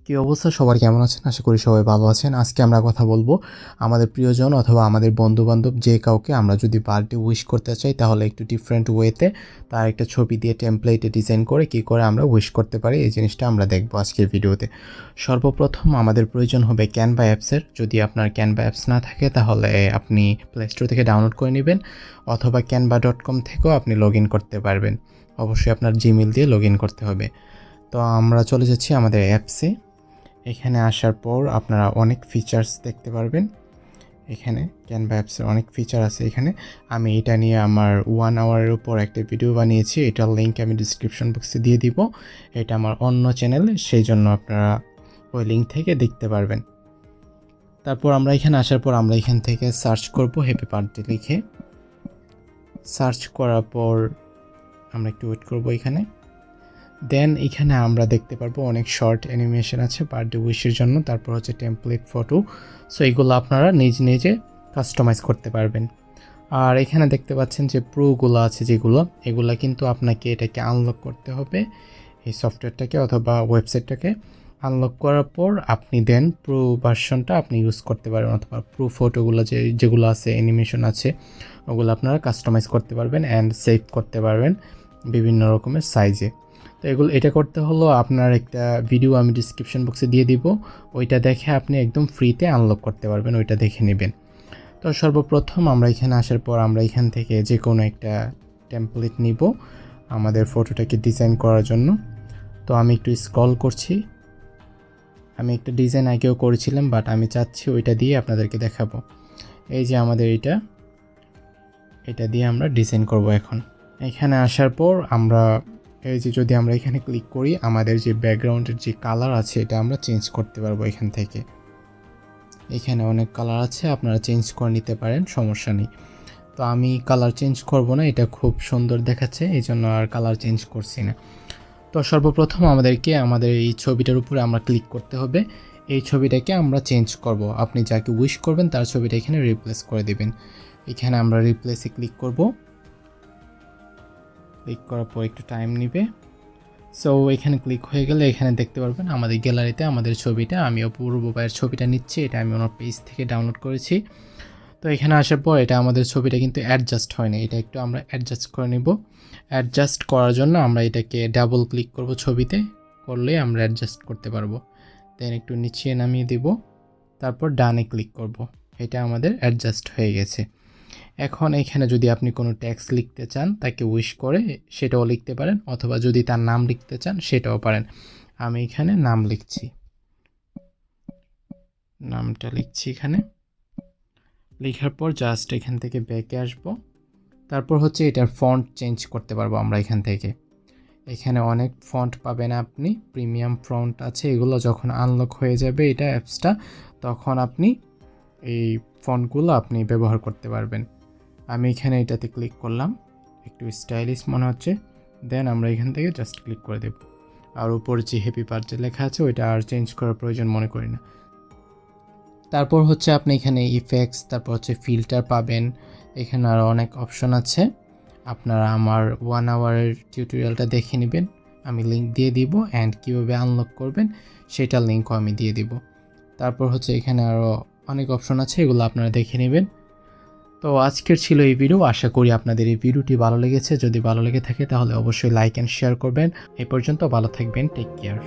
কি অবস্থা সবার, কেমন আছেন? আশা করি সবাই ভালো আছেন। আজকে আমরা কথা বলবো আমাদের প্রিয়জন অথবা আমাদের বন্ধু-বান্ধব যে কাউকে আমরা যদি বার্থডে উইশ করতে চাই, তাহলে একটু ডিফারেন্ট ওয়েতে তার একটা ছবি দিয়ে টেমপ্লেটে ডিজাইন করে কী করে আমরা উইশ করতে পারি, এই জিনিসটা আমরা দেখবো আজকের ভিডিওতে। সর্বপ্রথম আমাদের প্রয়োজন হবে ক্যানভা অ্যাপসের। যদি আপনার ক্যানভা অ্যাপস না থাকে তাহলে আপনি প্লে স্টোর থেকে ডাউনলোড করে নেবেন, অথবা canva.com থেকেও আপনি লগ ইন করতে পারবেন। অবশ্যই আপনার জিমেল দিয়ে লগ ইন করতে হবে। তো আমরা চলে যাচ্ছি আমাদের অ্যাপসে। এখানে আসার পর আপনারা অনেক ফিচার্স দেখতে পারবেন। এখানে ক্যানভা অ্যাপসের অনেক ফিচার আছে। এখানে আমি এটা নিয়ে আমার 1 আওয়ারের উপর একটা ভিডিও বানিয়েছি, এটার লিঙ্ক আমি ডিসক্রিপশন বক্সে দিয়ে দিব। এটা আমার অন্য চ্যানেলে, সেই জন্য আপনারা ওই লিঙ্ক থেকে দেখতে পারবেন। তারপর আমরা এখানে আসার পর আমরা এখান থেকে সার্চ করব হ্যাপি বার্থডে লিখে। সার্চ করার পর আমরা একটু ওয়েট করব এখানে। দেন এখানে আমরা দেখতে পারবো অনেক শর্ট অ্যানিমেশন আছে বার্থডে উইশের জন্য। তারপর হচ্ছে টেমপ্লেট ফটো। সো এগুলো আপনারা নিজে কাস্টমাইজ করতে পারবেন। আর এখানে দেখতে পাচ্ছেন যে প্রোগুলো আছে যেগুলো, এগুলো কিন্তু আপনাকে এটাকে আনলক করতে হবে, এই সফটওয়্যারটাকে অথবা ওয়েবসাইটটাকে। আনলক করার পর আপনি দেন প্রো ভার্সনটা আপনি ইউজ করতে পারবেন, অথবা প্রো ফটোগুলো যেগুলো আছে অ্যানিমেশন আছে ওগুলো আপনারা কাস্টমাইজ করতে পারবেন অ্যান্ড সেভ করতে পারবেন বিভিন্ন রকমের সাইজে। তো এটা করতে হলো আপনার একটা ভিডিও আমি ডিসক্রিপশন বক্সে দিয়ে দিব, ওইটা দেখে আপনি একদম ফ্রিতে আনলক করতে পারবেন, ওইটা দেখে নেবেন। তো সর্বপ্রথম আমরা এখানে আসার পর আমরা এখান থেকে যে কোনো একটা টেমপ্লেট নিব আমাদের ফটোটাকে ডিজাইন করার জন্য। তো আমি একটু স্ক্রল করছি। আমি একটা ডিজাইন আগেও করেছিলাম, বাট আমি চাচ্ছি ওইটা দিয়ে আপনাদেরকে দেখাবো। এই যে আমাদের এটা দিয়ে আমরা ডিজাইন করব এখন। এখানে আসার পর আমরা এই যে যদি আমরা এখানে ক্লিক করি, আমাদের যে ব্যাকগ্রাউন্ডের যে কালার আছে এটা আমরা চেঞ্জ করতে পারবো এখান থেকে। এখানে অনেক কালার আছে, আপনারা চেঞ্জ করে নিতে পারেন, সমস্যা নেই। তো আমি কালার চেঞ্জ করব না, এটা খুব সুন্দর দেখাচ্ছে, এই জন্য আর কালার চেঞ্জ করছি না। তো সর্বপ্রথম আমাদেরকে আমাদের এই ছবিটার উপরে আমরা ক্লিক করতে হবে। এই ছবিটাকে আমরা চেঞ্জ করব, আপনি যাকে উইশ করবেন তার ছবিটা এখানে রিপ্লেস করে দিবেন। এখানে আমরা রিপ্লেসে ক্লিক করব। ক্লিক করার পর একটু টাইম নেবে। সো এখানে ক্লিক হয়ে গেলে এখানে দেখতে পারবেন আমাদের গ্যালারিতে আমাদের ছবিটা, আমি অপূর্ব ভাইয়ের ছবিটা নিচ্ছি, এটা আমি ওনার পেজ থেকে ডাউনলোড করেছি। তো এখানে আসার পর এটা আমাদের ছবিটা কিন্তু অ্যাডজাস্ট হয় না, এটা একটু আমরা অ্যাডজাস্ট করে নেব। অ্যাডজাস্ট করার জন্য আমরা এটাকে ডাবল ক্লিক করব, ছবিতে করলে আমরা অ্যাডজাস্ট করতে পারবো। দেন একটু নিচে নামিয়ে দেব, তারপর ডানে ক্লিক করব। এটা আমাদের অ্যাডজাস্ট হয়ে গেছে। এখন এখানে যদি আপনি কোনো টেক্সট লিখতে চান তাকে উইশ করে, সেটাও লিখতে পারেন, অথবা যদি তার নাম লিখতে চান সেটাও পারেন। আমি এখানে নাম লিখছি, নামটা লিখছি এখানে। লেখার পর জাস্ট এখান থেকে ব্যাকে আসব। তারপর হচ্ছে এটার ফন্ট চেঞ্জ করতে পারবো আমরা এখান থেকে। এখানে অনেক ফন্ট পাবেন আপনি, প্রিমিয়াম ফন্ট আছে, এগুলো যখন আনলক হয়ে যাবে এটা অ্যাপসটা, তখন আপনি এই ফন্টগুলো আপনি ব্যবহার করতে পারবেন। আমি এখানে এটাতে ক্লিক করলাম, একটু স্টাইলিশ মনে হচ্ছে। দেন আমরা এখান থেকে জাস্ট ক্লিক করে দেব। আর উপরে যে হ্যাপি বার্থডে লেখা আছে ওইটা আর চেঞ্জ করার প্রয়োজন মনে করি না। তারপর হচ্ছে আপনি এখানে ইফেক্টস, তারপর হচ্ছে ফিল্টার পাবেন। এখানে আরও অনেক অপশন আছে, আপনারা আমার 1 আওয়ারের টিউটোরিয়ালটা দেখে নেবেন, আমি লিঙ্ক দিয়ে দিব। অ্যান্ড কীভাবে আনলক করবেন সেটার লিঙ্কও আমি দিয়ে দিব। তারপর হচ্ছে এখানে আরও অনেক অপশন আছে, এগুলো আপনারা দেখে নেবেন। তো আজকের ছিল এই ভিডিও, আশা করি আপনাদের এই ভিডিওটি ভালো লেগেছে। যদি ভালো লেগে থাকে তাহলে অবশ্যই লাইক অ্যান্ড শেয়ার করবেন। এই পর্যন্ত ভালো থাকবেন, টেক কেয়ার।